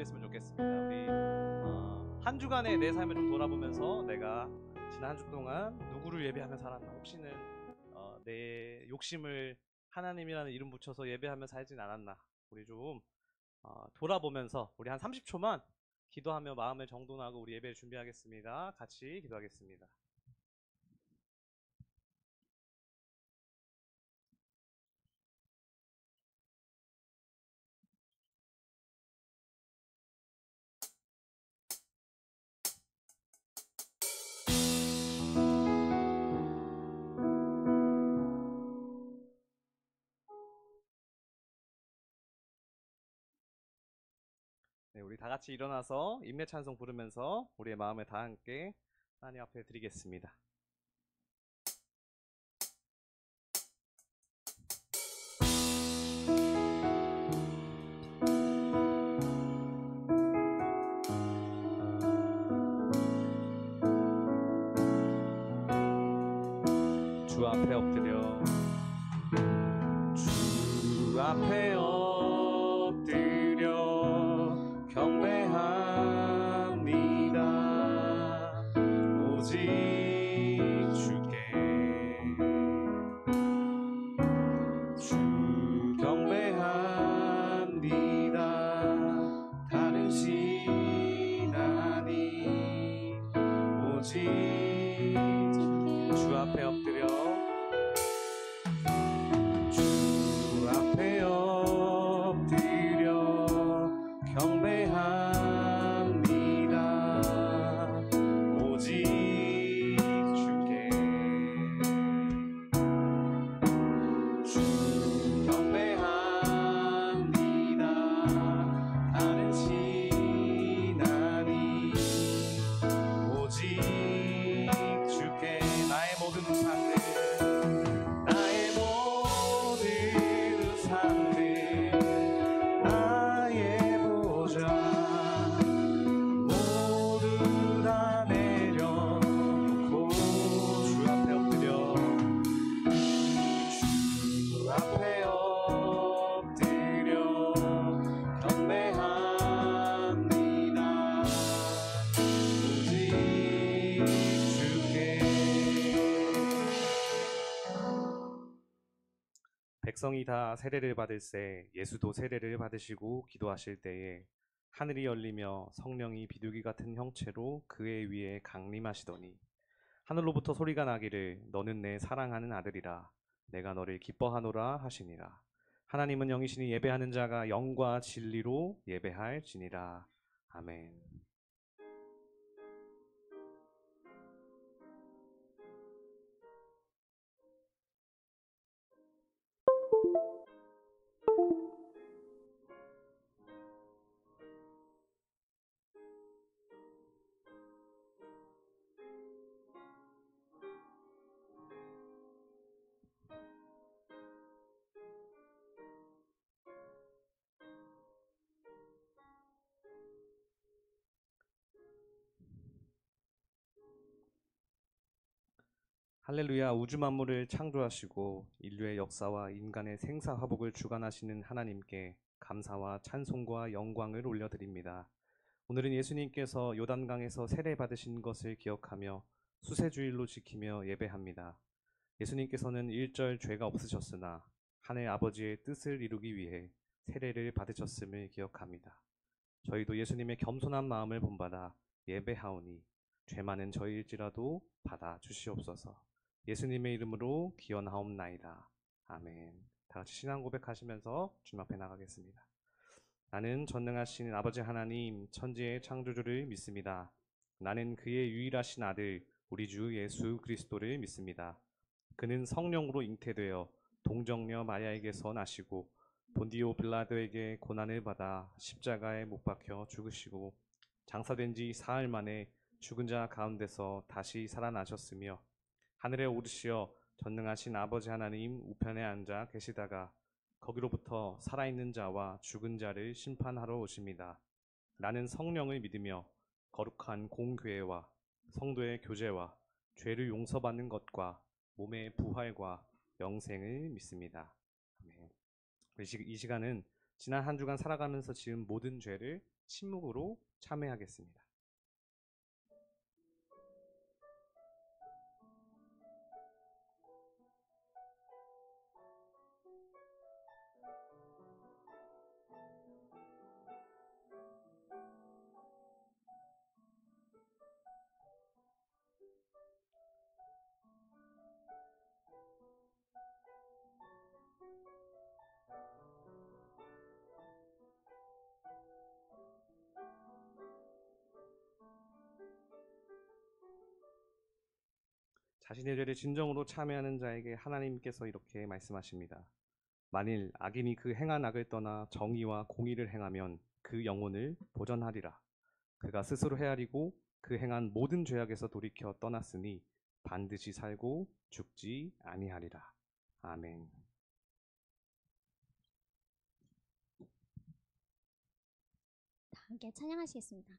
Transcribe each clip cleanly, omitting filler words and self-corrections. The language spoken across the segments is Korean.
기도했으면 좋겠습니다. 우리 한 주간의 내 삶을 좀 돌아보면서 내가 지난 한 주 동안 누구를 예배하며 살았나, 혹시는 내 욕심을 하나님이라는 이름 붙여서 예배하며 살진 않았나, 우리 좀 돌아보면서 우리 한 30초만 기도하며 마음을 정돈하고 우리 예배를 준비하겠습니다. 같이 기도하겠습니다. 네, 우리 다 같이 일어나서 임내 찬송 부르면서 우리의 마음을 다 함께 하나님 앞에 드리겠습니다. 주 앞에 엎드려, 주 앞에 엎드려 경배합니다. 오직 주께 주 경배합니다. 다른 신 아니 오직 주 앞에 엎드려, 주 앞에 엎드려 경배합니다. 오직 주께 주 경배합니다. 다른 신 아니 오직 주께 나의 모든 우상들, 나의 모든 우상들, 나의 보좌 모두 다 내려놓고 주 앞에 엎드려, 주 앞에 엎드려 경배합니다. 오직 주께. 백성이 다 세례를 받을새 예수도 세례를 받으시고 기도하실 때에 하늘이 열리며 성령이 비둘기 같은 형체로 그의 위에 강림하시더니 하늘로부터 소리가 나기를 너는 내 사랑하는 아들이라 내가 너를 기뻐하노라 하시니라. 하나님은 영이시니 예배하는 자가 영과 진리로 예배할지니라. 아멘. 할렐루야. 우주 만물을 창조하시고 인류의 역사와 인간의 생사화복을 주관하시는 하나님께 감사와 찬송과 영광을 올려드립니다. 오늘은 예수님께서 요단강에서 세례 받으신 것을 기억하며 수세주일로 지키며 예배합니다. 예수님께서는 일절 죄가 없으셨으나 하늘 아버지의 뜻을 이루기 위해 세례를 받으셨음을 기억합니다. 저희도 예수님의 겸손한 마음을 본받아 예배하오니 죄 많은 저희일지라도 받아 주시옵소서. 예수님의 이름으로 기원하옵나이다. 아멘. 다 같이 신앙 고백하시면서 주님 앞에 나가겠습니다. 나는 전능하신 아버지 하나님 천지의 창조주를 믿습니다. 나는 그의 유일하신 아들 우리 주 예수 그리스도를 믿습니다. 그는 성령으로 잉태되어 동정녀 마리아에게서 나시고 본디오 빌라도에게 고난을 받아 십자가에 못 박혀 죽으시고 장사된 지 사흘 만에 죽은 자 가운데서 다시 살아나셨으며 하늘에 오르시어 전능하신 아버지 하나님 우편에 앉아 계시다가 거기로부터 살아있는 자와 죽은 자를 심판하러 오십니다. 나는 성령을 믿으며 거룩한 공교회와 성도의 교제와 죄를 용서받는 것과 몸의 부활과 영생을 믿습니다. 아멘. 이 시간은 지난 한 주간 살아가면서 지은 모든 죄를 침묵으로 참회하겠습니다. 자신의 죄를 진정으로 참회하는 자에게 하나님께서 이렇게 말씀하십니다. 만일 악인이 그 행한 악을 떠나 정의와 공의를 행하면 그 영혼을 보전하리라. 그가 스스로 헤아리고 그 행한 모든 죄악에서 돌이켜 떠났으니 반드시 살고 죽지 아니하리라. 아멘. 함께 찬양하시겠습니다.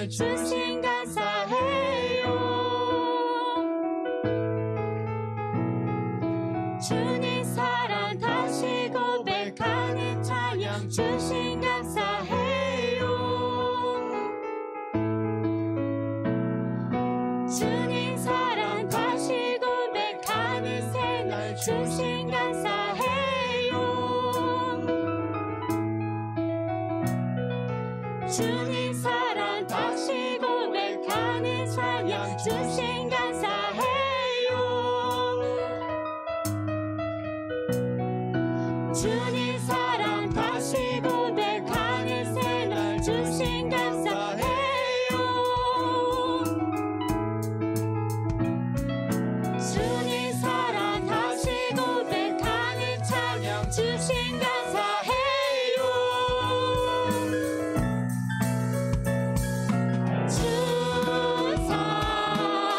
주신 감사해요. 주님 사랑 다시 고백하는 찬양 주신 감사해요. 주님 사랑 다시 고백하는 새날 주신 감사해요. 주님 사랑 다시 고백하는 찬양 주신 감사해요. 주님 사랑 다시 고백하는 새날 주신 감사해요. 주님 사랑 다시 고백하는 찬양 주신 감사해요. 주 사랑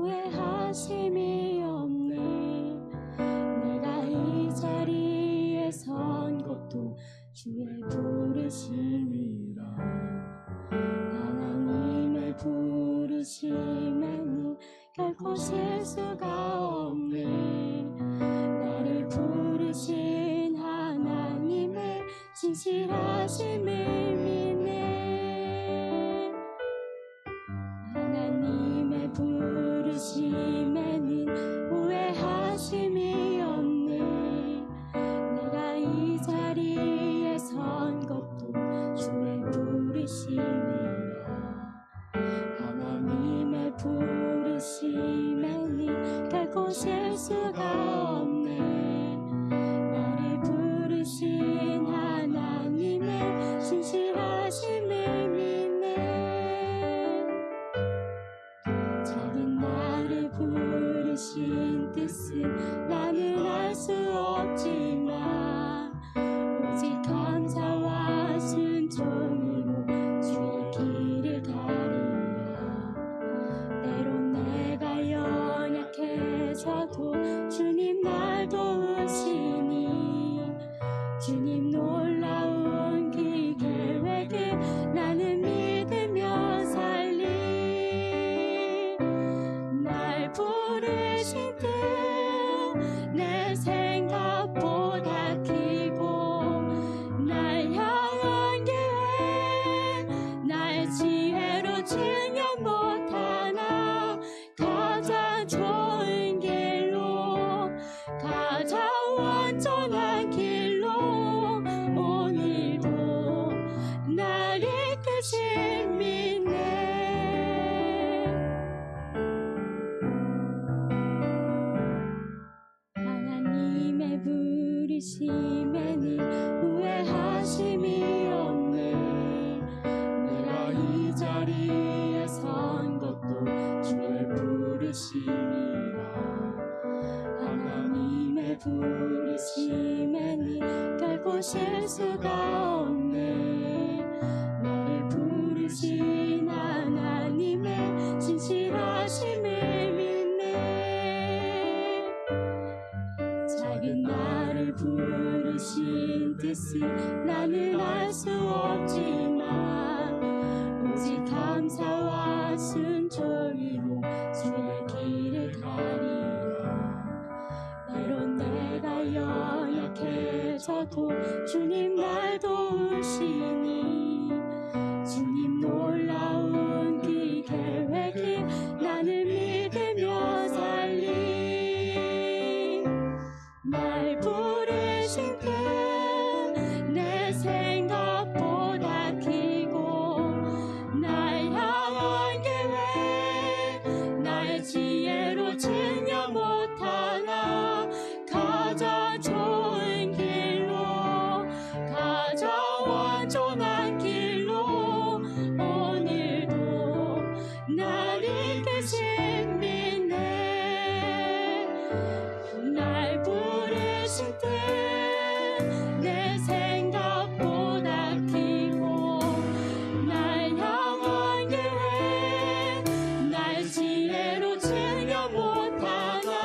후회하심이 없네. 내가 이 자리에 선 것도 주의 부르심이라. 하나님의 부르심에는 결코 실수가 없네. 나를 부르신 하나님의 진실하심을 믿네. 하나님의 부르심에는 후회하심이 없네. 내가 이 자리에 선 것도 주의 부르심이라. 하나님의 부르심에는 결코 실수가 없네. 나를 부르신 하나님의 진실하심을 믿네. 자기 나를 부르신 뜻은 나는 알 수 없지만 오직 감사와 순종으로 주의 길을 가리라. 때론 내가 연약해져도 주님 날 도우시니 주님 놀라운 그 계획을 나는 믿으며 살리. 날 부르신 뜻 내 생각보다 크고 날 향한 계획 날 지혜로 증명 못하나 가장 좋은 길로 가장 완전한 길로 오늘도 날 이끄신 믿네. 하나님의 부르심에는 후회하심이 없네. 내가 이 자리에 선 것도 주의 부르심이라. 하나님의 부르심에는 결코 실수가 없네. 나를 부르신 하나님의 진실하심을 믿네. 작은 나를 부르신 뜻은 나는 알 수 없지만 오직 감사와 순종으로 주의 길을 가리라. 때론 내가 연약해져도 주님 날 도우시니 주님 놀라운 그 계획을 나는 믿으며 살리. 날 부르신 뜻 내 생각보다 크고 날 향한 계획 날 지혜로 증명 못하나 가장 좋은 길로 가장 완전한 길로 오늘도 날 이끄신 믿네. 날 부르신 뜻 내 생각보다 크고 날 향한 계획 날 지혜로 증명 못하나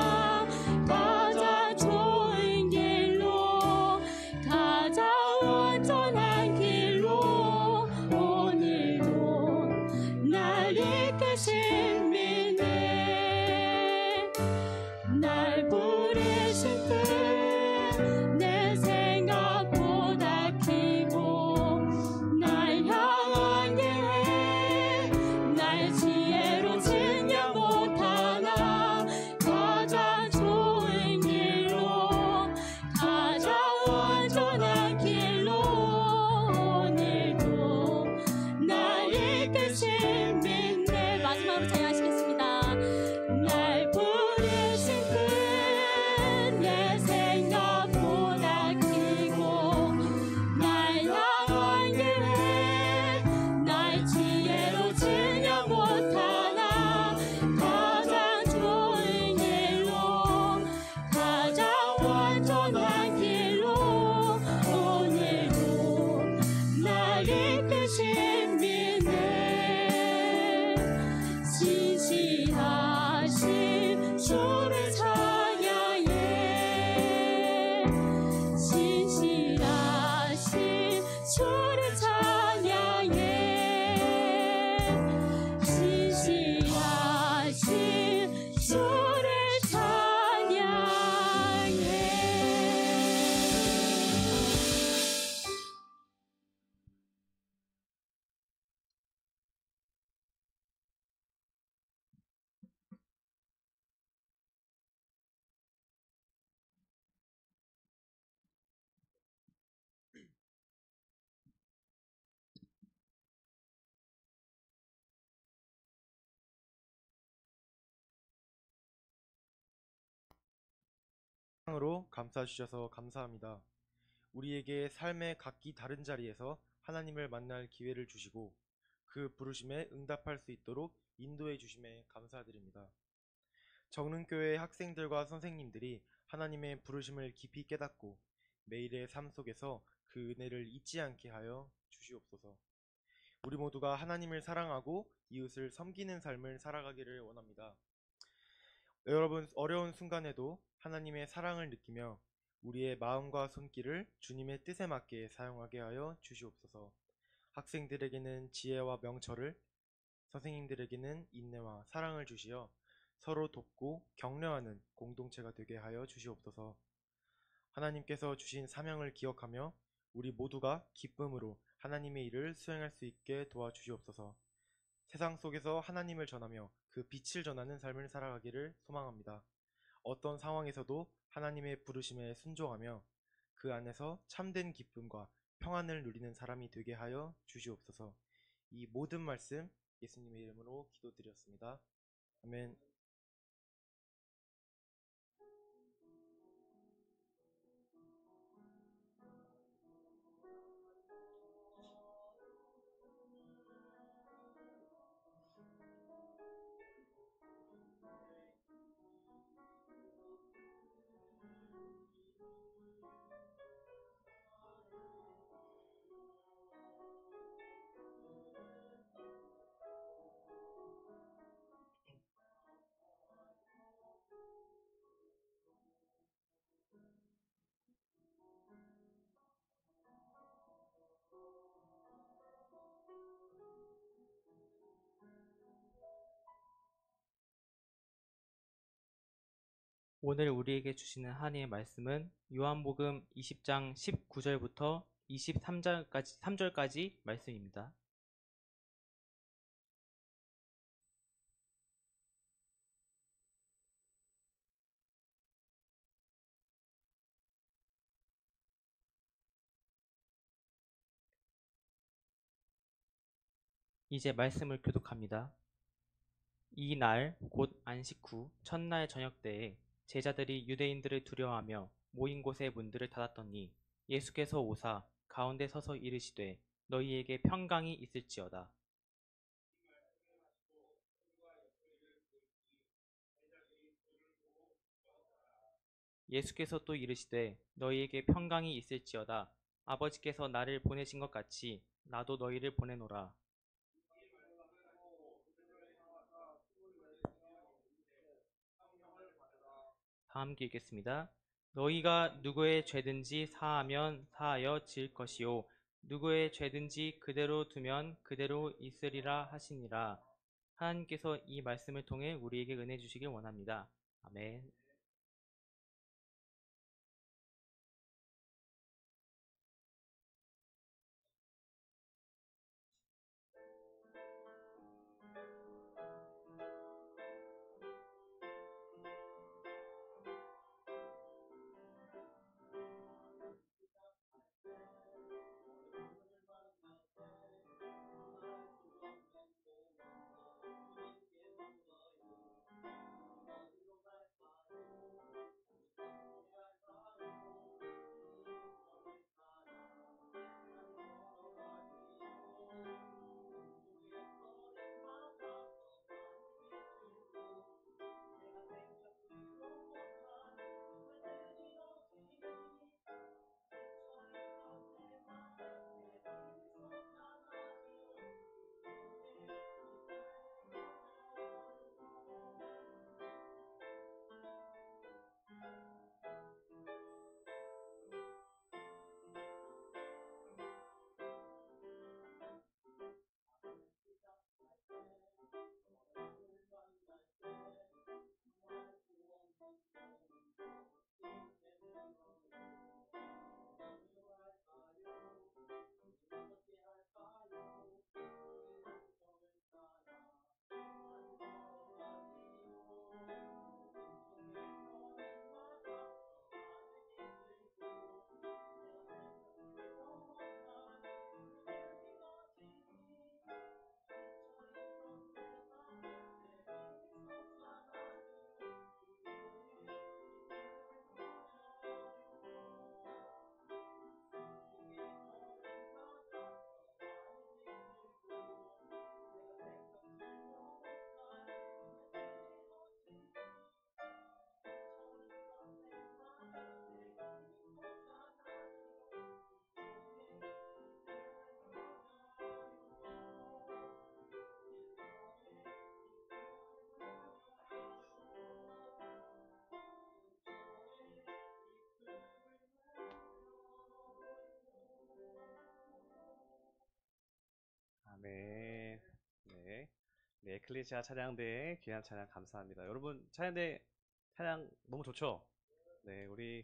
으로 감싸 주셔서 감사합니다. 우리에게 삶의 각기 다른 자리에서 하나님을 만날 기회를 주시고 그 부르심에 응답할 수 있도록 인도해 주심에 감사드립니다. 정릉교회 학생들과 선생님들이 하나님의 부르심을 깊이 깨닫고 매일의 삶 속에서 그 은혜를 잊지 않게 하여 주시옵소서. 우리 모두가 하나님을 사랑하고 이웃을 섬기는 삶을 살아가기를 원합니다. 여러분, 어려운 순간에도 하나님의 사랑을 느끼며 우리의 마음과 손길을 주님의 뜻에 맞게 사용하게 하여 주시옵소서. 학생들에게는 지혜와 명철을, 선생님들에게는 인내와 사랑을 주시어 서로 돕고 격려하는 공동체가 되게 하여 주시옵소서. 하나님께서 주신 사명을 기억하며 우리 모두가 기쁨으로 하나님의 일을 수행할 수 있게 도와주시옵소서. 세상 속에서 하나님을 전하며 그 빛을 전하는 삶을 살아가기를 소망합니다. 어떤 상황에서도 하나님의 부르심에 순종하며 그 안에서 참된 기쁨과 평안을 누리는 사람이 되게 하여 주시옵소서. 이 모든 말씀 예수님의 이름으로 기도드렸습니다. 아멘. 오늘 우리에게 주시는 하나님의 말씀은 요한복음 20장 19절부터 23절까지 말씀입니다. 이제 말씀을 교독합니다. 이 날 곧 안식 후 첫날 저녁 때에 제자들이 유대인들을 두려워하며 모인 곳의 문들을 닫았더니 예수께서 오사 가운데 서서 이르시되 너희에게 평강이 있을지어다. 예수께서 또 이르시되 너희에게 평강이 있을지어다. 아버지께서 나를 보내신 것 같이 나도 너희를 보내노라. 다 함께 읽겠습니다. 너희가 누구의 죄든지 사하면 사하여 질 것이요 누구의 죄든지 그대로 두면 그대로 있으리라 하시니라. 하나님께서 이 말씀을 통해 우리에게 은혜 주시길 원합니다. 아멘. 에클레시아 찬양대의 귀한 찬양 감사합니다. 여러분 찬양대 찬양 너무 좋죠? 네, 우리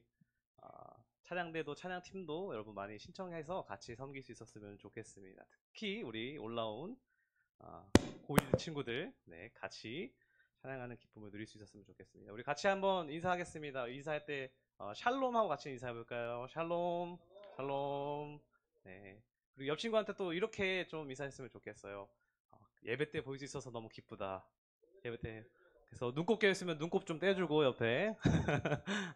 찬양대도 찬양팀도 여러분 많이 신청해서 같이 섬길 수 있었으면 좋겠습니다. 특히 우리 올라온 고1 친구들 네, 같이 찬양하는 기쁨을 누릴 수 있었으면 좋겠습니다. 우리 같이 한번 인사하겠습니다. 인사할 때 샬롬하고 같이 인사해 볼까요? 샬롬, 샬롬. 네. 그리고 옆 친구한테 또 이렇게 좀 인사했으면 좋겠어요. 예배 때 보일 수 있어서 너무 기쁘다. 예배 때 그래서 눈곱 껴있으면 눈곱 좀 떼주고 옆에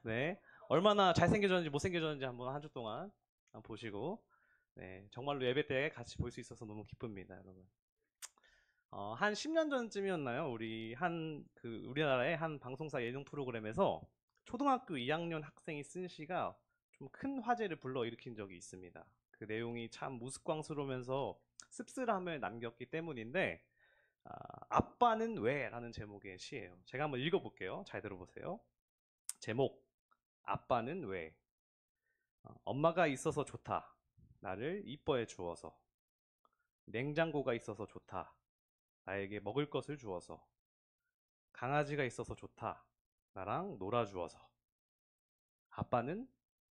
네. 얼마나 잘생겨졌는지 못생겨졌는지 한번 한 주 동안 한번 보시고 네. 정말로 예배 때 같이 볼 수 있어서 너무 기쁩니다, 여러분. 한 10년 전쯤이었나요? 우리나라의 한 방송사 예능 프로그램에서 초등학교 2학년 학생이 쓴 시가 좀 큰 화제를 불러일으킨 적이 있습니다. 그 내용이 참 우스꽝스러우면서 씁쓸함을 남겼기 때문인데, 아빠는 왜? 라는 제목의 시예요. 제가 한번 읽어볼게요. 잘 들어보세요. 제목, 아빠는 왜? 엄마가 있어서 좋다. 나를 이뻐해 주어서. 냉장고가 있어서 좋다. 나에게 먹을 것을 주어서. 강아지가 있어서 좋다. 나랑 놀아주어서. 아빠는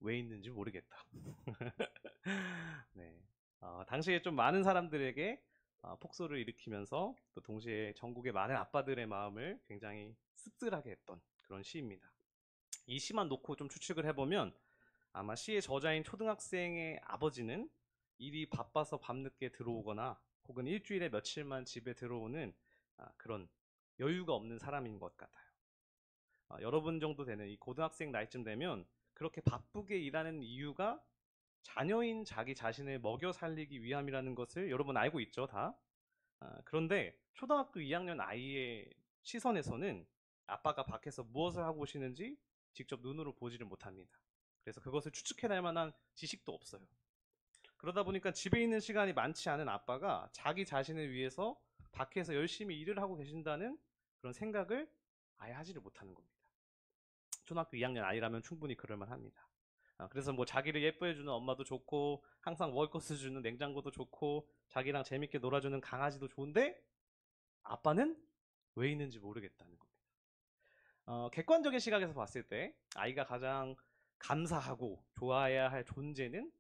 왜 있는지 모르겠다. 네. 당시에 좀 많은 사람들에게 폭소를 일으키면서 또 동시에 전국의 많은 아빠들의 마음을 굉장히 씁쓸하게 했던 그런 시입니다. 이 시만 놓고 좀 추측을 해보면 아마 시의 저자인 초등학생의 아버지는 일이 바빠서 밤늦게 들어오거나 혹은 일주일에 며칠만 집에 들어오는 그런 여유가 없는 사람인 것 같아요. 여러분 정도 되는 이 고등학생 나이쯤 되면 그렇게 바쁘게 일하는 이유가 자녀인 자기 자신을 먹여 살리기 위함이라는 것을 여러분 알고 있죠, 다? 그런데 초등학교 2학년 아이의 시선에서는 아빠가 밖에서 무엇을 하고 오시는지 직접 눈으로 보지를 못합니다. 그래서 그것을 추측해낼 만한 지식도 없어요. 그러다 보니까 집에 있는 시간이 많지 않은 아빠가 자기 자신을 위해서 밖에서 열심히 일을 하고 계신다는 그런 생각을 아예 하지를 못하는 겁니다. 초등학교 2학년 아이라면 충분히 그럴만 합니다. 그래서 뭐 자기를 예뻐해주는 엄마도 좋고 항상 먹을 것을 주는 냉장고도 좋고 자기랑 재밌게 놀아주는 강아지도 좋은데 아빠는 왜 있는지 모르겠다는 겁니다. 객관적인 시각에서 봤을 때 아이가 가장 감사하고 좋아해야 할 존재는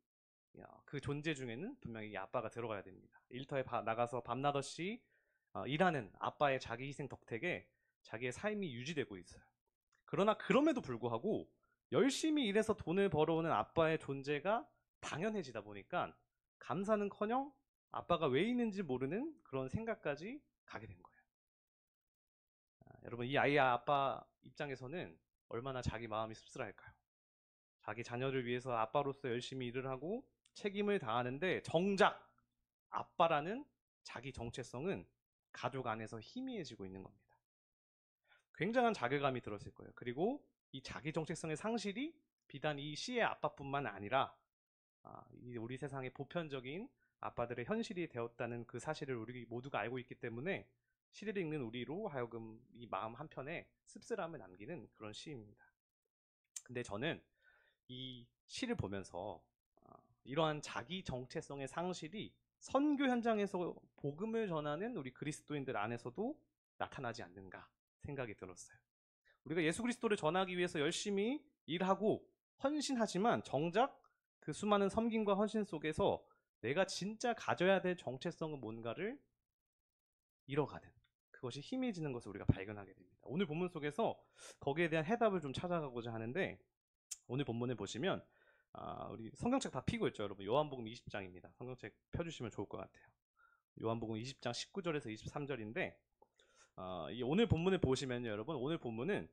그 존재 중에는 분명히 이 아빠가 들어가야 됩니다. 일터에 나가서 밤낮없이 일하는 아빠의 자기 희생 덕택에 자기의 삶이 유지되고 있어요. 그러나 그럼에도 불구하고 열심히 일해서 돈을 벌어오는 아빠의 존재가 당연해지다 보니까 감사는커녕 아빠가 왜 있는지 모르는 그런 생각까지 가게 된 거예요. 여러분, 이 아이의 아빠 입장에서는 얼마나 자기 마음이 씁쓸할까요? 자기 자녀를 위해서 아빠로서 열심히 일을 하고 책임을 다하는데 정작 아빠라는 자기 정체성은 가족 안에서 희미해지고 있는 겁니다. 굉장한 자괴감이 들었을 거예요. 그리고 이 자기 정체성의 상실이 비단 이 시의 아빠뿐만 아니라 우리 세상의 보편적인 아빠들의 현실이 되었다는 그 사실을 우리 모두가 알고 있기 때문에 시를 읽는 우리로 하여금 이 마음 한편에 씁쓸함을 남기는 그런 시입니다. 근데 저는 이 시를 보면서 이러한 자기 정체성의 상실이 선교 현장에서 복음을 전하는 우리 그리스도인들 안에서도 나타나지 않는가 생각이 들었어요. 우리가 예수 그리스도를 전하기 위해서 열심히 일하고 헌신하지만 정작 그 수많은 섬김과 헌신 속에서 내가 진짜 가져야 될 정체성은 뭔가를 잃어가는, 그것이 희미해지는 것을 우리가 발견하게 됩니다. 오늘 본문 속에서 거기에 대한 해답을 좀 찾아가고자 하는데, 오늘 본문을 보시면 우리 성경책 다 피고 있죠, 여러분. 요한복음 20장입니다. 성경책 펴주시면 좋을 것 같아요. 요한복음 20장 19절에서 23절인데 이 오늘 본문을 보시면요, 여러분, 오늘 본문은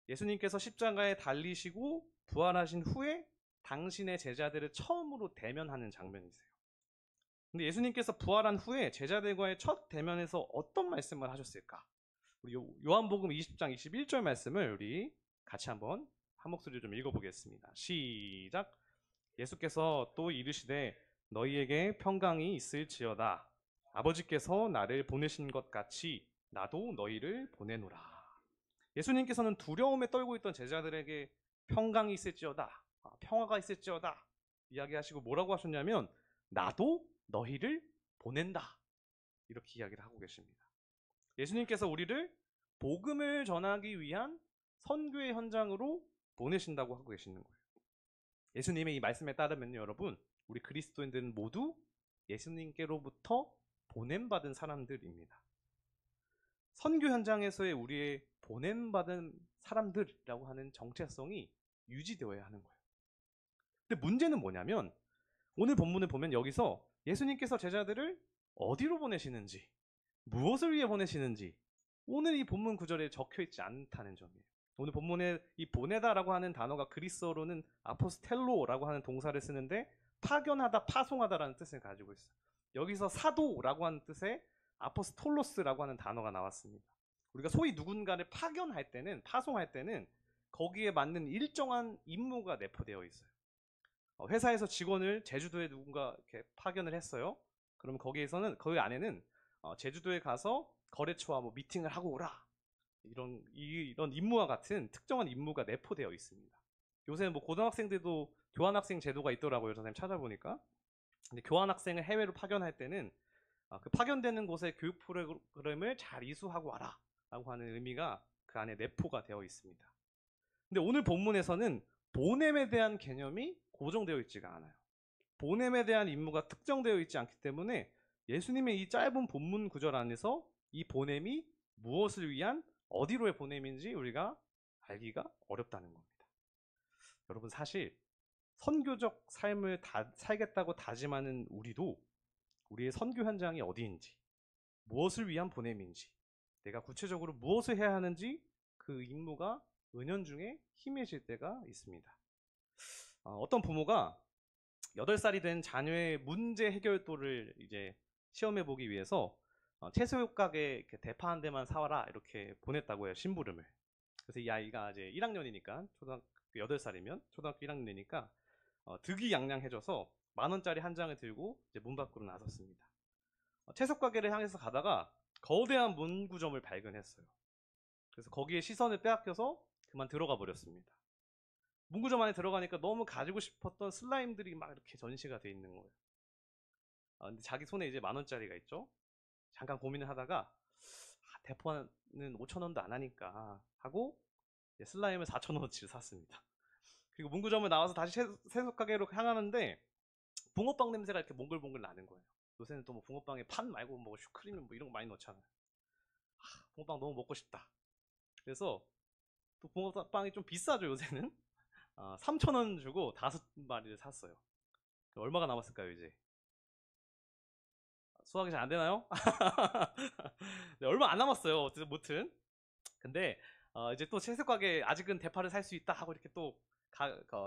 예수님께서 십자가에 달리시고 부활하신 후에 당신의 제자들을 처음으로 대면하는 장면이세요. 근데 예수님께서 부활한 후에 제자들과의 첫 대면에서 어떤 말씀을 하셨을까? 우리 요한복음 20장 21절 말씀을 우리 같이 한번 한 목소리로 좀 읽어보겠습니다. 시작. 예수께서 또 이르시되 너희에게 평강이 있을지어다. 아버지께서 나를 보내신 것 같이 나도 너희를 보내노라. 예수님께서는 두려움에 떨고 있던 제자들에게 평강이 있을지어다, 평화가 있을지어다 이야기하시고 뭐라고 하셨냐면 나도 너희를 보낸다, 이렇게 이야기를 하고 계십니다. 예수님께서 우리를 복음을 전하기 위한 선교의 현장으로 보내신다고 하고 계시는 거예요. 예수님의 이 말씀에 따르면 여러분, 우리 그리스도인들은 모두 예수님께로부터 보냄받은 사람들입니다. 선교 현장에서의 우리의 보냄받은 사람들이라고 하는 정체성이 유지되어야 하는 거예요. 근데 문제는 뭐냐면 오늘 본문을 보면 여기서 예수님께서 제자들을 어디로 보내시는지, 무엇을 위해 보내시는지 오늘 이 본문 구절에 적혀 있지 않다는 점이에요. 오늘 본문에 이 보내다라고 하는 단어가 그리스어로는 아포스텔로라고 하는 동사를 쓰는데 파견하다, 파송하다라는 뜻을 가지고 있어요. 여기서 사도라고 하는 뜻의 아포스톨로스라고 하는 단어가 나왔습니다. 우리가 소위 누군가를 파견할 때는, 파송할 때는 거기에 맞는 일정한 임무가 내포되어 있어요. 회사에서 직원을 제주도에 누군가 이렇게 파견을 했어요. 그러면 거기에서는, 거기 안에는 제주도에 가서 거래처와 뭐 미팅을 하고 오라, 이런 임무와 같은 특정한 임무가 내포되어 있습니다. 요새는 뭐 고등학생들도 교환학생 제도가 있더라고요. 선생님 찾아보니까. 근데 교환학생을 해외로 파견할 때는 그 파견되는 곳의 교육 프로그램을 잘 이수하고 와라 라고 하는 의미가 그 안에 내포가 되어 있습니다. 근데 오늘 본문에서는 보냄에 대한 개념이 고정되어 있지가 않아요. 보냄에 대한 임무가 특정되어 있지 않기 때문에 예수님의 이 짧은 본문 구절 안에서 이 보냄이 무엇을 위한, 어디로의 보냄인지 우리가 알기가 어렵다는 겁니다. 여러분, 사실 선교적 삶을 살겠다고 다짐하는 우리도 우리의 선교 현장이 어디인지, 무엇을 위한 보냄인지, 내가 구체적으로 무엇을 해야 하는지 그 임무가 은연중에 희미해질 때가 있습니다. 어떤 부모가 8살이 된 자녀의 문제 해결도를 이제 시험해 보기 위해서 채소 가게 이렇게 대파 한 대만 사와라 이렇게 보냈다고 해요, 심부름을. 그래서 이 아이가 이제 1학년이니까, 초등학교 8살이면 초등학교 1학년이니까 득이양양해져서 10,000원짜리 한 장을 들고 이제 문 밖으로 나섰습니다. 채소 가게를 향해서 가다가 거대한 문구점을 발견했어요. 그래서 거기에 시선을 빼앗겨서 그만 들어가 버렸습니다. 문구점 안에 들어가니까 너무 가지고 싶었던 슬라임들이 막 이렇게 전시가 돼 있는 거예요. 근데 자기 손에 이제 10,000원짜리가 있죠. 잠깐 고민을 하다가 대포는 5,000원도 안 하니까 하고 슬라임을 4,000원어치를 샀습니다. 그리고 문구점을 나와서 다시 채소 가게로 향하는데 붕어빵 냄새가 이렇게 몽글몽글 나는 거예요. 요새는 또 뭐 붕어빵에 판 말고 뭐 슈크림 뭐 이런 거 많이 넣잖아요. 붕어빵 너무 먹고 싶다. 그래서 또 붕어빵이 좀 비싸죠, 요새는. 3,000원 주고 5마리를 샀어요. 얼마가 남았을까요, 이제? 수학이 잘 안 되나요? 네, 얼마 안 남았어요. 어쨌든. 근데 이제 또 채소 가게 아직은 대파를 살 수 있다 하고 이렇게 또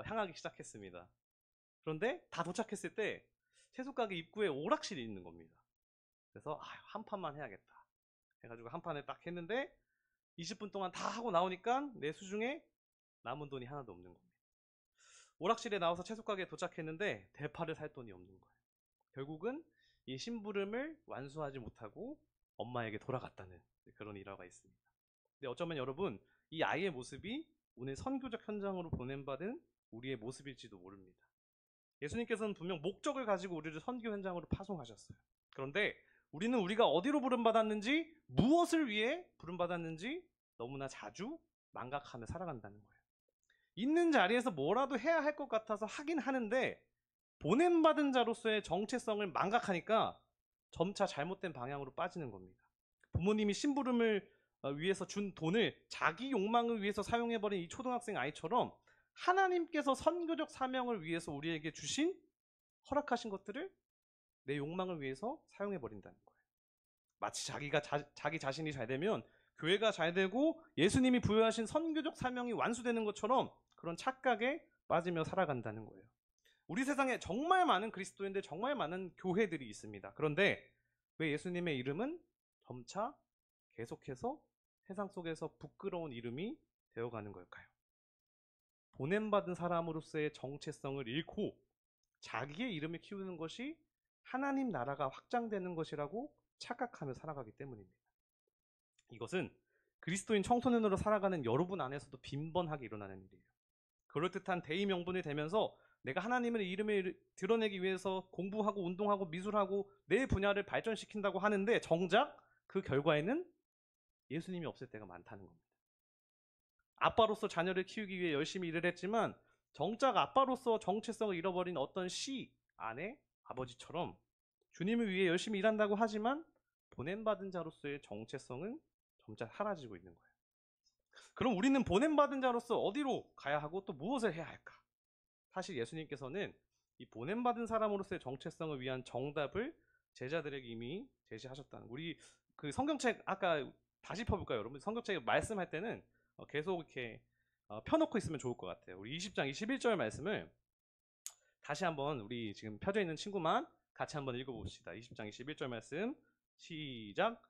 향하기 시작했습니다. 그런데 다 도착했을 때 채소 가게 입구에 오락실이 있는 겁니다. 그래서 한 판만 해야겠다 해가지고 한 판을 딱 했는데 20분 동안 다 하고 나오니까 내 수중에 남은 돈이 하나도 없는 겁니다. 오락실에 나와서 채소 가게에 도착했는데 대파를 살 돈이 없는 거예요. 결국은 이 심부름을 완수하지 못하고 엄마에게 돌아갔다는 그런 일화가 있습니다. 근데 어쩌면 여러분, 이 아이의 모습이 오늘 선교적 현장으로 보냄받은 우리의 모습일지도 모릅니다. 예수님께서는 분명 목적을 가지고 우리를 선교 현장으로 파송하셨어요. 그런데 우리는 우리가 어디로 부름받았는지, 무엇을 위해 부름받았는지 너무나 자주 망각하며 살아간다는 거예요. 있는 자리에서 뭐라도 해야 할 것 같아서 하긴 하는데 보냄받은 자로서의 정체성을 망각하니까 점차 잘못된 방향으로 빠지는 겁니다. 부모님이 심부름을 위해서 준 돈을 자기 욕망을 위해서 사용해버린 이 초등학생 아이처럼 하나님께서 선교적 사명을 위해서 우리에게 주신, 허락하신 것들을 내 욕망을 위해서 사용해버린다는 거예요. 마치 자기 자신이 잘 되면 교회가 잘 되고 예수님이 부여하신 선교적 사명이 완수되는 것처럼 그런 착각에 빠지며 살아간다는 거예요. 우리 세상에 정말 많은 그리스도인들, 정말 많은 교회들이 있습니다. 그런데 왜 예수님의 이름은 점차 계속해서 세상 속에서 부끄러운 이름이 되어가는 걸까요? 보냄받은 사람으로서의 정체성을 잃고 자기의 이름을 키우는 것이 하나님 나라가 확장되는 것이라고 착각하며 살아가기 때문입니다. 이것은 그리스도인 청소년으로 살아가는 여러분 안에서도 빈번하게 일어나는 일이에요. 그럴듯한 대의 명분이 되면서 내가 하나님의 이름을 드러내기 위해서 공부하고 운동하고 미술하고 내 분야를 발전시킨다고 하는데 정작 그 결과에는 예수님이 없을 때가 많다는 겁니다. 아빠로서 자녀를 키우기 위해 열심히 일을 했지만 정작 아빠로서 정체성을 잃어버린 어떤 시 안에 아버지처럼 주님을 위해 열심히 일한다고 하지만 보냄받은 자로서의 정체성은 점차 사라지고 있는 거예요. 그럼 우리는 보냄받은 자로서 어디로 가야 하고 또 무엇을 해야 할까? 사실 예수님께서는 이 보냄받은 사람으로서의 정체성을 위한 정답을 제자들에게 이미 제시하셨다는, 우리 그 성경책 아까 다시 펴볼까요, 여러분? 성경책 말씀할 때는 계속 이렇게 펴놓고 있으면 좋을 것 같아요. 우리 20장 21절 말씀을 다시 한번 우리 지금 펴져 있는 친구만 같이 한번 읽어봅시다. 20장 21절 말씀 시작.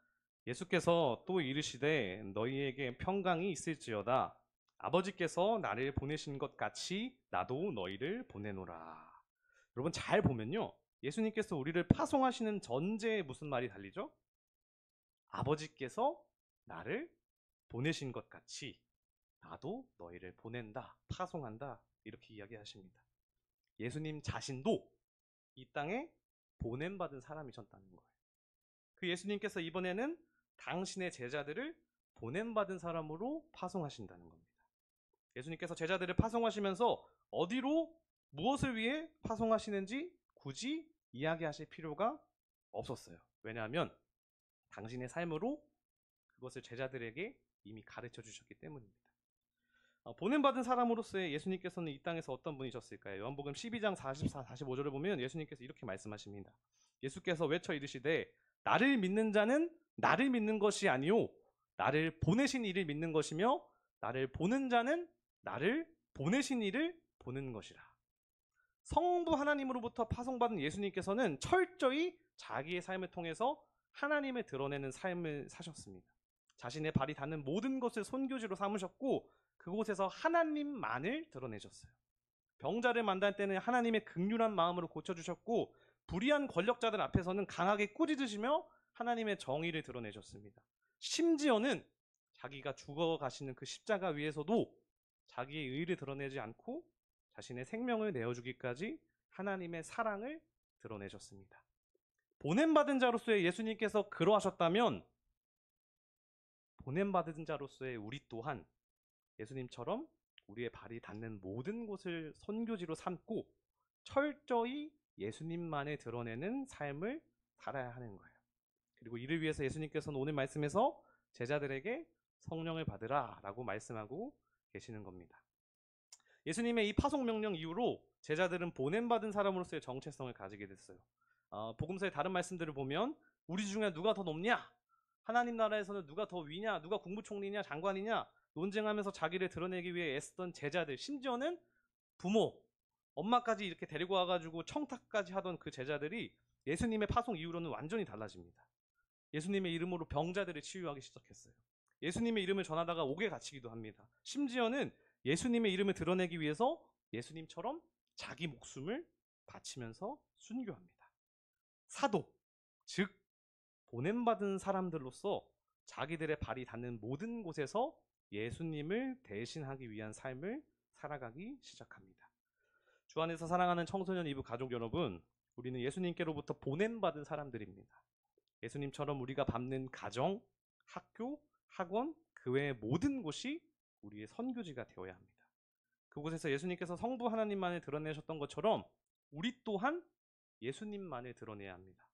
예수께서 또 이르시되 너희에게 평강이 있을지어다. 아버지께서 나를 보내신 것 같이 나도 너희를 보내노라. 여러분 잘 보면요, 예수님께서 우리를 파송하시는 전제에 무슨 말이 달리죠? 아버지께서 나를 보내신 것 같이 나도 너희를 보낸다, 파송한다, 이렇게 이야기하십니다. 예수님 자신도 이 땅에 보냄받은 사람이셨다는 거예요. 그 예수님께서 이번에는 당신의 제자들을 보냄받은 사람으로 파송하신다는 겁니다. 예수님께서 제자들을 파송하시면서 어디로 무엇을 위해 파송하시는지 굳이 이야기하실 필요가 없었어요. 왜냐하면 당신의 삶으로 그것을 제자들에게 이미 가르쳐 주셨기 때문입니다. 보냄받은 사람으로서의 예수님께서는 이 땅에서 어떤 분이셨을까요? 요한복음 12장 44, 45절을 보면 예수님께서 이렇게 말씀하십니다. 예수께서 외쳐 이르시되 나를 믿는 자는 나를 믿는 것이 아니요 나를 보내신 이를 믿는 것이며 나를 보는 자는 나를 보내신 이를 보는 것이라. 성부 하나님으로부터 파송받은 예수님께서는 철저히 자기의 삶을 통해서 하나님을 드러내는 삶을 사셨습니다. 자신의 발이 닿는 모든 것을 손교지로 삼으셨고 그곳에서 하나님만을 드러내셨어요. 병자를 만날 때는 하나님의 긍휼한 마음으로 고쳐주셨고 불의한 권력자들 앞에서는 강하게 꾸짖으시며 하나님의 정의를 드러내셨습니다. 심지어는 자기가 죽어가시는 그 십자가 위에서도 자기의 의를 드러내지 않고 자신의 생명을 내어주기까지 하나님의 사랑을 드러내셨습니다. 보냄받은 자로서의 예수님께서 그러하셨다면 보냄받은 자로서의 우리 또한 예수님처럼 우리의 발이 닿는 모든 곳을 선교지로 삼고 철저히 예수님만을 드러내는 삶을 살아야 하는 거예요. 그리고 이를 위해서 예수님께서는 오늘 말씀에서 제자들에게 성령을 받으라 라고 말씀하고 계시는 겁니다. 예수님의 이 파송 명령 이후로 제자들은 보냄받은 사람으로서의 정체성을 가지게 됐어요. 복음서의 다른 말씀들을 보면 우리 중에 누가 더 높냐? 하나님 나라에서는 누가 더 위냐? 누가 국무총리냐? 장관이냐? 논쟁하면서 자기를 드러내기 위해 애쓰던 제자들, 심지어는 부모, 엄마까지 이렇게 데리고 와가지고 청탁까지 하던 그 제자들이 예수님의 파송 이후로는 완전히 달라집니다. 예수님의 이름으로 병자들을 치유하기 시작했어요. 예수님의 이름을 전하다가 옥에 갇히기도 합니다. 심지어는 예수님의 이름을 드러내기 위해서 예수님처럼 자기 목숨을 바치면서 순교합니다. 사도, 즉 보냄받은 사람들로서 자기들의 발이 닿는 모든 곳에서 예수님을 대신하기 위한 삶을 살아가기 시작합니다. 주 안에서 사랑하는 청소년 이브 가족 여러분, 우리는 예수님께로부터 보냄받은 사람들입니다. 예수님처럼 우리가 밟는 가정, 학교, 학원, 그 외의 모든 곳이 우리의 선교지가 되어야 합니다. 그곳에서 예수님께서 성부 하나님만을 드러내셨던 것처럼 우리 또한 예수님만을 드러내야 합니다.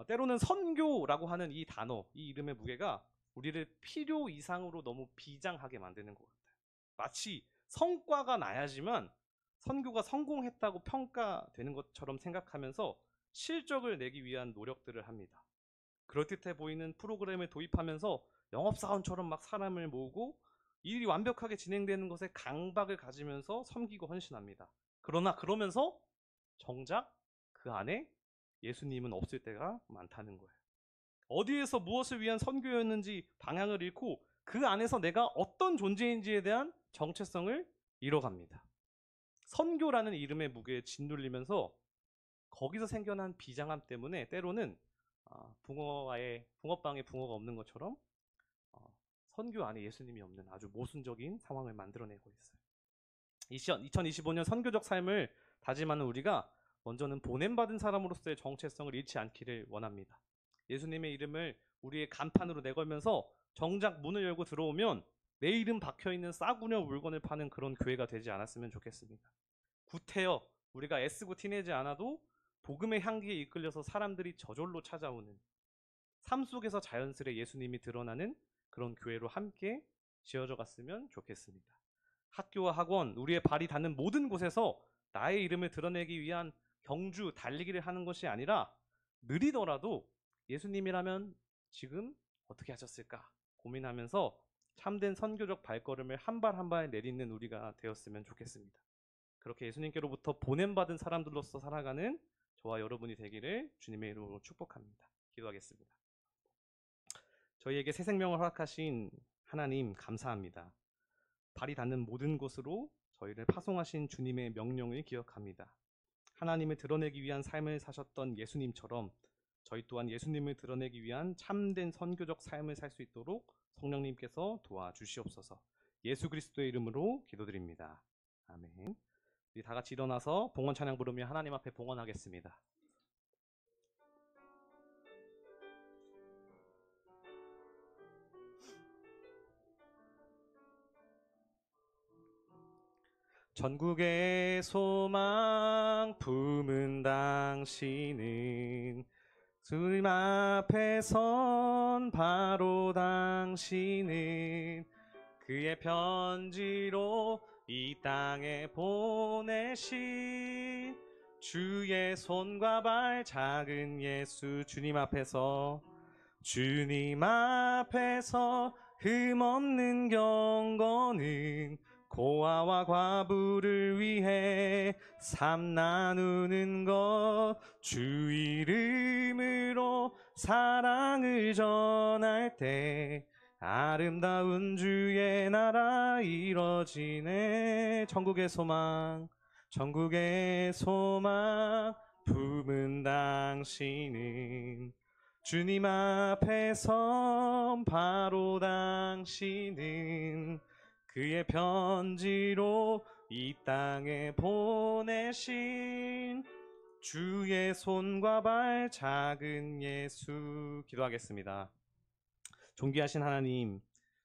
때로는 선교라고 하는 이 단어, 이 이름의 무게가 우리를 필요 이상으로 너무 비장하게 만드는 것 같아요. 마치 성과가 나야지만 선교가 성공했다고 평가되는 것처럼 생각하면서 실적을 내기 위한 노력들을 합니다. 그럴듯해 보이는 프로그램을 도입하면서 영업사원처럼 막 사람을 모으고 일이 완벽하게 진행되는 것에 강박을 가지면서 섬기고 헌신합니다. 그러나 그러면서 정작 그 안에 예수님은 없을 때가 많다는 거예요. 어디에서 무엇을 위한 선교였는지 방향을 잃고 그 안에서 내가 어떤 존재인지에 대한 정체성을 잃어갑니다. 선교라는 이름의 무게에 짓눌리면서 거기서 생겨난 비장함 때문에 때로는 붕어방에 붕어가 없는 것처럼 선교 안에 예수님이 없는 아주 모순적인 상황을 만들어내고 있어요. 2025년 선교적 삶을 다짐하는 우리가 먼저는 보냄받은 사람으로서의 정체성을 잃지 않기를 원합니다. 예수님의 이름을 우리의 간판으로 내걸면서 정작 문을 열고 들어오면 내 이름 박혀있는 싸구려 물건을 파는 그런 교회가 되지 않았으면 좋겠습니다. 구태여 우리가 애쓰고 티내지 않아도 복음의 향기에 이끌려서 사람들이 저절로 찾아오는, 삶 속에서 자연스레 예수님이 드러나는 그런 교회로 함께 지어져 갔으면 좋겠습니다. 학교와 학원, 우리의 발이 닿는 모든 곳에서 나의 이름을 드러내기 위한 경주, 달리기를 하는 것이 아니라 느리더라도 예수님이라면 지금 어떻게 하셨을까 고민하면서 참된 선교적 발걸음을 한 발 한 발 내딛는 우리가 되었으면 좋겠습니다. 그렇게 예수님께로부터 보냄받은 사람들로서 살아가는 저와 여러분이 되기를 주님의 이름으로 축복합니다. 기도하겠습니다. 저희에게 새 생명을 허락하신 하나님 감사합니다. 발이 닿는 모든 곳으로 저희를 파송하신 주님의 명령을 기억합니다. 하나님을 드러내기 위한 삶을 사셨던 예수님처럼 저희 또한 예수님을 드러내기 위한 참된 선교적 삶을 살 수 있도록 성령님께서 도와주시옵소서. 예수 그리스도의 이름으로 기도드립니다. 아멘. 우리 다 같이 일어나서 봉헌 찬양 부르며 하나님 앞에 봉헌하겠습니다. 전국의 소망 품은 당신은 주님 앞에 선 바로 당신은 그의 편지로 이 땅에 보내신 주의 손과 발 작은 예수 주님 앞에서 흠없는 경건은 고아와 과부를 위해 삶 나누는 것 주 이름으로 사랑을 전할 때 아름다운 주의 나라 이뤄지네. 전국의 소망 품은 당신은 주님 앞에서 바로 당신은 그의 편지로 이 땅에 보내신 주의 손과 발 작은 예수. 기도하겠습니다. 존귀하신 하나님,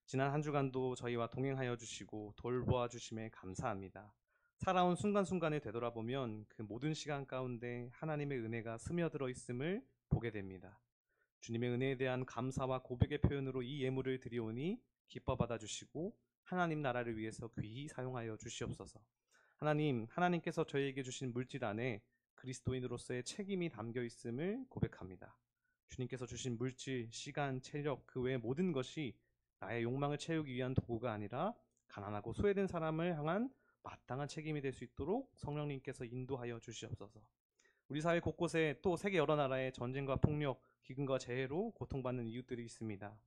지난 한 주간도 저희와 동행하여 주시고 돌보아 주심에 감사합니다. 살아온 순간순간을 되돌아보면 그 모든 시간 가운데 하나님의 은혜가 스며들어 있음을 보게 됩니다. 주님의 은혜에 대한 감사와 고백의 표현으로 이 예물을 드리오니 기뻐 받아주시고 하나님 나라를 위해서 귀히 사용하여 주시옵소서. 하나님께서 저희에게 주신 물질 안에 그리스도인으로서의 책임이 담겨 있음을 고백합니다. 주님께서 주신 물질, 시간, 체력, 그 외의 모든 것이 나의 욕망을 채우기 위한 도구가 아니라 가난하고 소외된 사람을 향한 마땅한 책임이 될 수 있도록 성령님께서 인도하여 주시옵소서. 우리 사회 곳곳에 또 세계 여러 나라의 전쟁과 폭력, 기근과 재해로 고통받는 이웃들이 있습니다.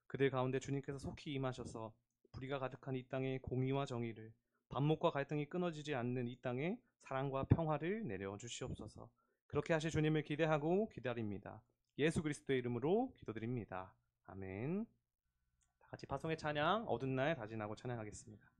그들 가운데 주님께서 속히 임하셔서 불의가 가득한 이 땅에 공의와 정의를, 반목과 갈등이 끊어지지 않는 이 땅에 사랑과 평화를 내려 주시옵소서. 그렇게 하실 주님을 기대하고 기다립니다. 예수 그리스도의 이름으로 기도드립니다. 아멘. 다 같이 파송의 찬양 어두운 날 다진하고 찬양하겠습니다.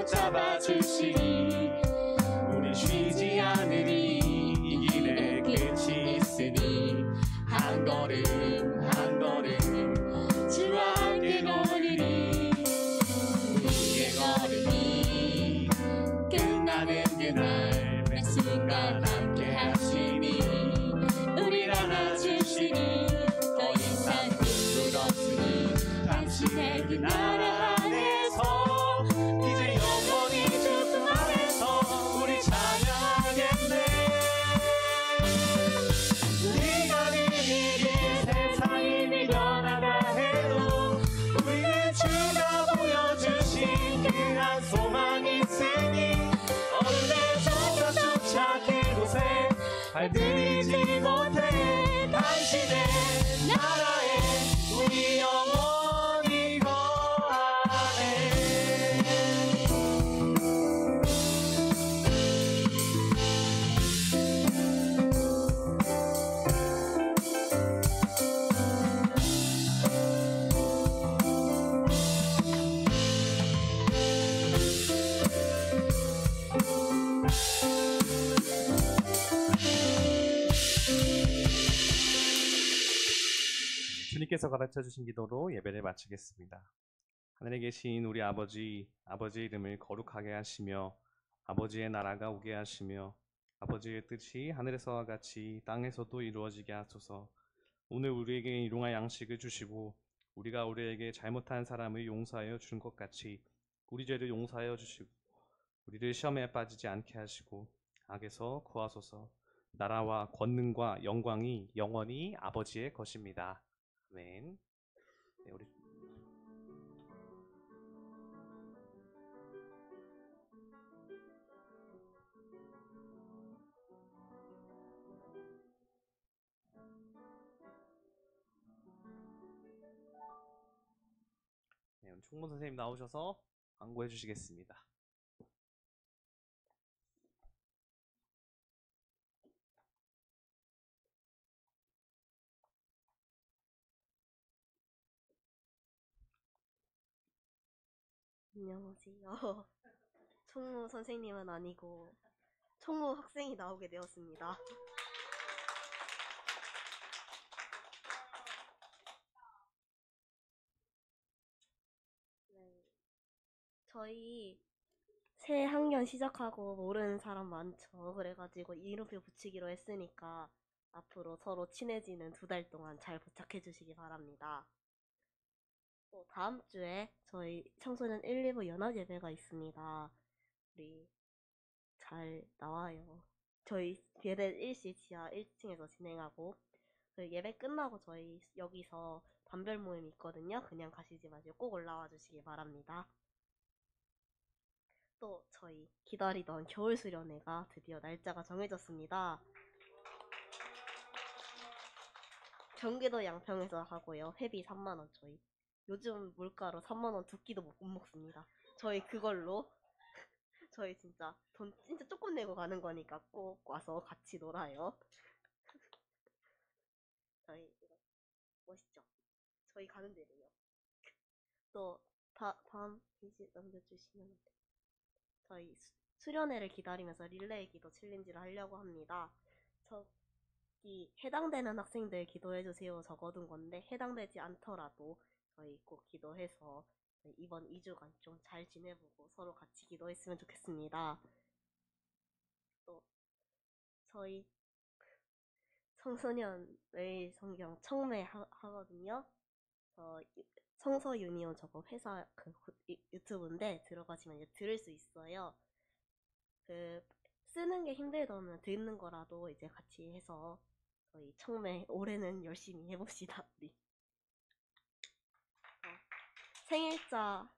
잡아주시니 우리 쉬지 않으리 이 길에 끝이 있으니 한 걸음 한 걸음 주와 함께 걸으리 우리의 걸음이 끝나는 그날 매 순간 함께 하시니 우리를 안아주시니 더 이상 꿈은 없으니 당신의 그 나라 안에서 발들이지 못해 당신의 나라에 우리 영원히 거하네. 주님께서 가르쳐 주신 기도로 예배를 마치겠습니다. 하늘에 계신 우리 아버지, 아버지의 이름을 거룩하게 하시며 아버지의 나라가 오게 하시며 아버지의 뜻이 하늘에서와 같이 땅에서도 이루어지게 하소서. 오늘 우리에게 일용할 양식을 주시고 우리가 우리에게 잘못한 사람을 용서하여 주는 것 같이 우리 죄를 용서하여 주시고 우리를 시험에 빠지지 않게 하시고 악에서 구하소서. 나라와 권능과 영광이 영원히 아버지의 것입니다. 아멘. 네, 우리 네, 오늘 총무 선생님 나오셔서 광고해 주시겠습니다. 안녕하세요. 총무 선생님은 아니고 총무 학생이 나오게 되었습니다. 네. 저희 새 학년 시작하고 모르는 사람 많죠. 그래가지고 이름표 붙이기로 했으니까 앞으로 서로 친해지는 2달 동안 잘 부탁해 주시기 바랍니다. 또 다음 주에 저희 청소년 1, 2부 연합 예배가 있습니다. 우리 잘 나와요. 저희 예배 1시 지하 1층에서 진행하고 그 예배 끝나고 저희 여기서 단별 모임 있거든요. 그냥 가시지 마시고 꼭 올라와 주시기 바랍니다. 또 저희 기다리던 겨울 수련회가 드디어 날짜가 정해졌습니다. 경기도 양평에서 하고요. 회비 3만원 저희. 요즘 물가로 3만원 2끼도 못 먹습니다. 저희 그걸로 저희 진짜 돈 진짜 조금 내고 가는 거니까 꼭 와서 같이 놀아요. 저희 이거 멋있죠? 저희 가는 대로요. 또 다음 페이지 넘겨주시면 돼요. 저희 수련회를 기다리면서 릴레이 기도 챌린지를 하려고 합니다. 저기 해당되는 학생들 기도해주세요 적어둔 건데 해당되지 않더라도 저희 꼭 기도해서 이번 2주간 좀 잘 지내보고 서로 같이 기도했으면 좋겠습니다. 또 저희 청소년 매일 성경 청매 하거든요. 저 성서 유니온 저거 회사 그 유튜브인데 들어가시면 이제 들을 수 있어요. 그 쓰는 게 힘들다면 듣는 거라도 이제 같이 해서 저희 청매 올해는 열심히 해봅시다. 우리. 생일자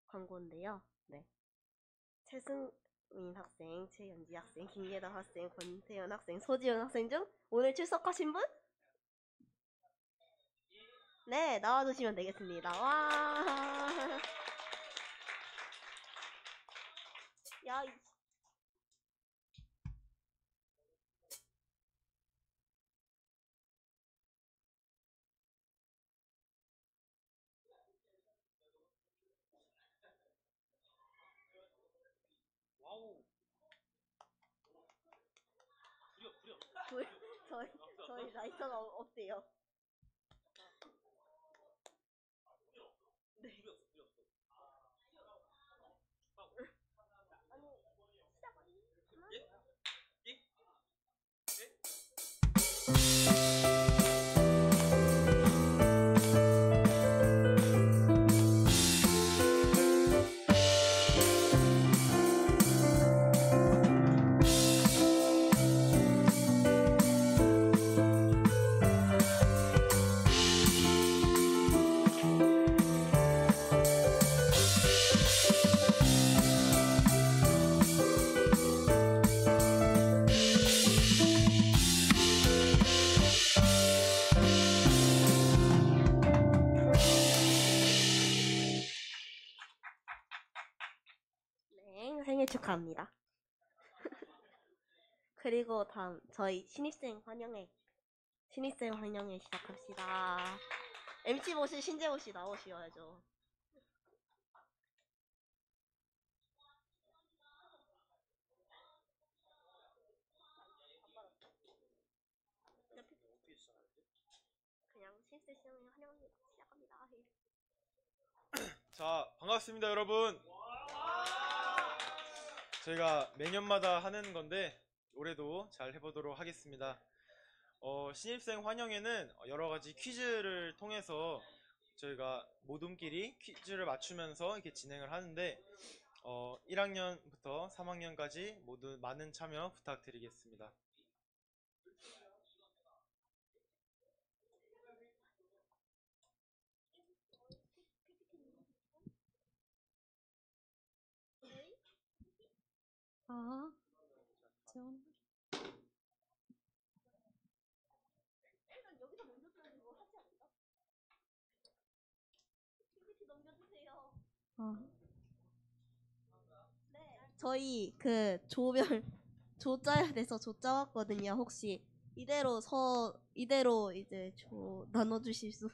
광고인데요. 네. 최승민 학생, 최연지 학생, 김예담 학생, 권태현 학생, 소지훈 학생 중 오늘 출석하신 분? 네, 나와주시면 되겠습니다. 와. 야, 저희 라이터가 없대요. 네. 아니, 시작 생일 축하합니다. 그리고 다음 저희 신입생 환영회 시작합시다. MC 모실 신재호 씨 나오셔야죠. 그냥 신입생 환영회 시작합니다. 자, 반갑습니다, 여러분. 저희가 매년마다 하는 건데 올해도 잘 해보도록 하겠습니다. 신입생 환영회는 여러 가지 퀴즈를 통해서 저희가 모둠끼리 퀴즈를 맞추면서 이렇게 진행을 하는데 1학년부터 3학년까지 모두 많은 참여 부탁드리겠습니다. 아, 전 여기서 먼저 쓰는 거 하지 않을까? PPT 넘겨주세요. 아, 네. 저희 그 조별 조 짜야 돼서 조 짜왔거든요. 혹시 이대로 이제 조 나눠주실 수